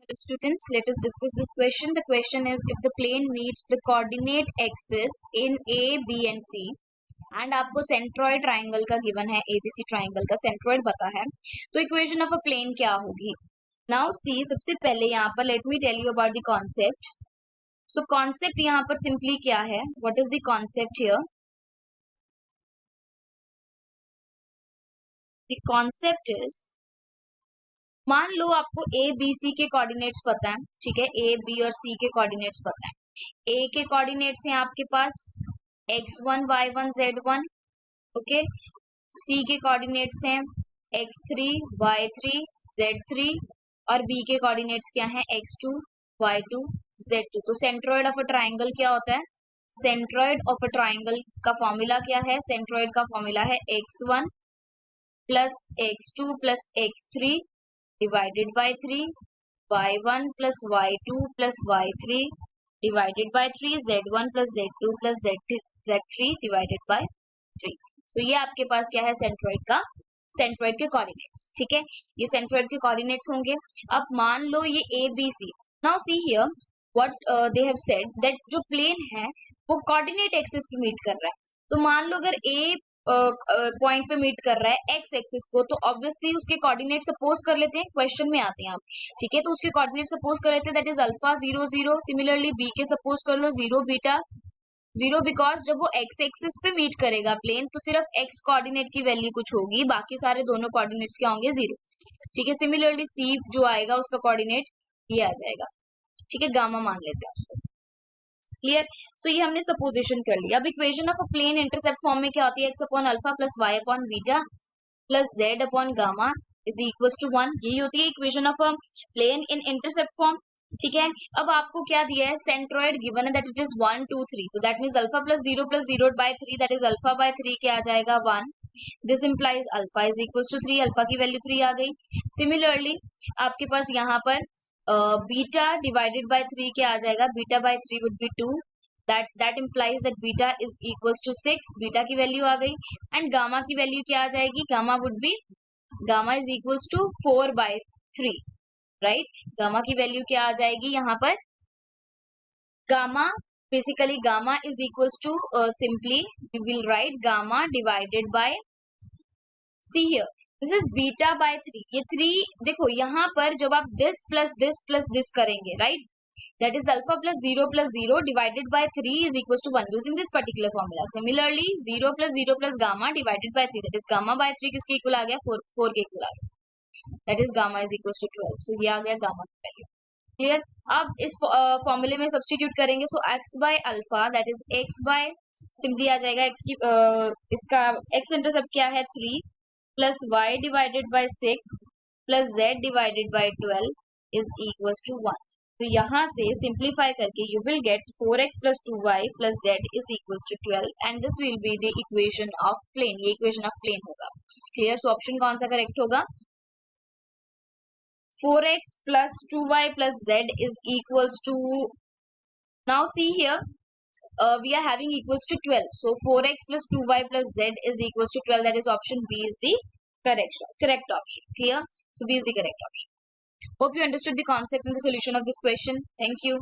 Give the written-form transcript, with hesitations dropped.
Students, let us discuss this question. The question is, if the plane meets the coordinate axis in A, B and C and आपको centroid triangle का given है, ABC triangle का centroid पता है, तो equation of a plane क्या होगी? Now see, सबसे पहले यहाँ पर let me tell you about the concept. So concept यहाँ पर simply क्या है? What is the concept here? The concept is, मान लो आपको ए बी सी के कोऑर्डिनेट्स पता है, ठीक है, ए बी और सी के कोऑर्डिनेट्स पता है। ए के कोऑर्डिनेट्स हैं आपके पास x1 y1 z1, ओके। सी के कोऑर्डिनेट्स हैं x3 y3 z3 और बी के कोऑर्डिनेट्स क्या हैं x2 y2 z2। तो सेंट्रोइड ऑफ अ ट्राइंगल क्या होता है? सेंट्रोइड ऑफ अ ट्राइंगल का फॉर्मूला क्या है? सेंट्रोइड का फॉर्मूला है x1 plus x2 plus x3 divided by 3, y1 plus y2 plus y3 divided by 3, z1 plus z2 plus z3 divided by 3. So ये आपके पास क्या है? सेंट्रोइड के कोऑर्डिनेट्स, ठीक है, ये सेंट्रोइड के कोऑर्डिनेट्स होंगे। अब मान लो ये A B C. Now see here what they have said that जो प्लेन है वो कोऑर्डिनेट एक्सिस पे मीट कर रहा है। तो मान लो अगर ए पॉइंट पे मीट कर रहा है एक्स एक्सिस को, तो ऑब्वियसली उसके कोऑर्डिनेट सपोज कर लेते हैं, क्वेश्चन में आते हैं आप, ठीक है। तो उसके कोऑर्डिनेट सपोज कर लेते हैं, that is alpha 0 0। Similarly B के सपोज कर लो 0 बीटा 0, बिकॉज जब वो एक्स एक्सिस पे मीट करेगा प्लेन तो सिर्फ एक्स कोऑर्डिनेट की वैल्यू कुछ होगी, बाकी सारे दोनों कोऑर्डिनेट्स क्या होंगे? 0, ठीक है। सिमिलरली सी जो आएगा उसका कोऑर्डिनेट ये आ जाएगा, ठीक है, गामा मान लेते हैं उसको। क्लियर? सो ये हमने सपोजिशन कर लिया। अब equation of a plane intercept form में क्या होती है? X upon alpha plus y upon beta plus z upon gamma is equal to 1। यही होती है equation of a plane in intercept form, ठीक है। अब आपको क्या दिया है? सेंट्रोइड गिवन है दैट इट इज 1 2 3, तो that means alpha plus 0 by 3 that is alpha by 3 क्या आ जाएगा? 1। This implies alpha is equal to 3, alpha की वैल्यू 3 आ गई। सिमिलरली आपके पास यहाँ पर बीटा डिवाइडेड बाय 3 क्या आ जाएगा? Beta by 3 would be 2, that implies that beta is equals to 6, beta की वैल्यू आ गई। एंड गामा की वैल्यू क्या आ जाएगी? Gamma would be, gamma is equals to 4 by 3, right. Gamma की वैल्यू क्या आ जाएगी यहाँ पर? Gamma basically gamma is equals to simply we will write gamma divided by, see here this is beta by 3। ये 3 देखो यहाँ पर जब आप दिस प्लस दिस करेंगे, right, that is alpha plus 0 divided by 3 is equals to 1 using this particular formula. Similarly 0 plus gamma divided by 3, that is gamma by 3 किसके equal आ गया? 4 के इक्वल आ गया, that is gamma is equals to 12. so ये आ गया gamma की value. Clear? अब इस फॉर्मूले में सब्स्टिट्यूट करेंगे, so x by alpha that is x by simply आ जाएगा x की इसका x इंटरसेप्ट क्या है? 3 plus y divided by 6 plus z divided by 12 is equals to 1। तो यहाँ से सिंप्लीफाई करके you will get 4x plus 2y plus z is equals to 12 and this will be the equation of plane. ये equation of plane होगा। Clear? So option कौन सा correct होगा? 4x plus 2y plus z is equals to, now see here we are having equals to 12, so 4x plus 2y plus z is equals to 12, that is option B is the correct option. Clear? So B is the correct option. Hope you understood the concept and the solution of this question. Thank you.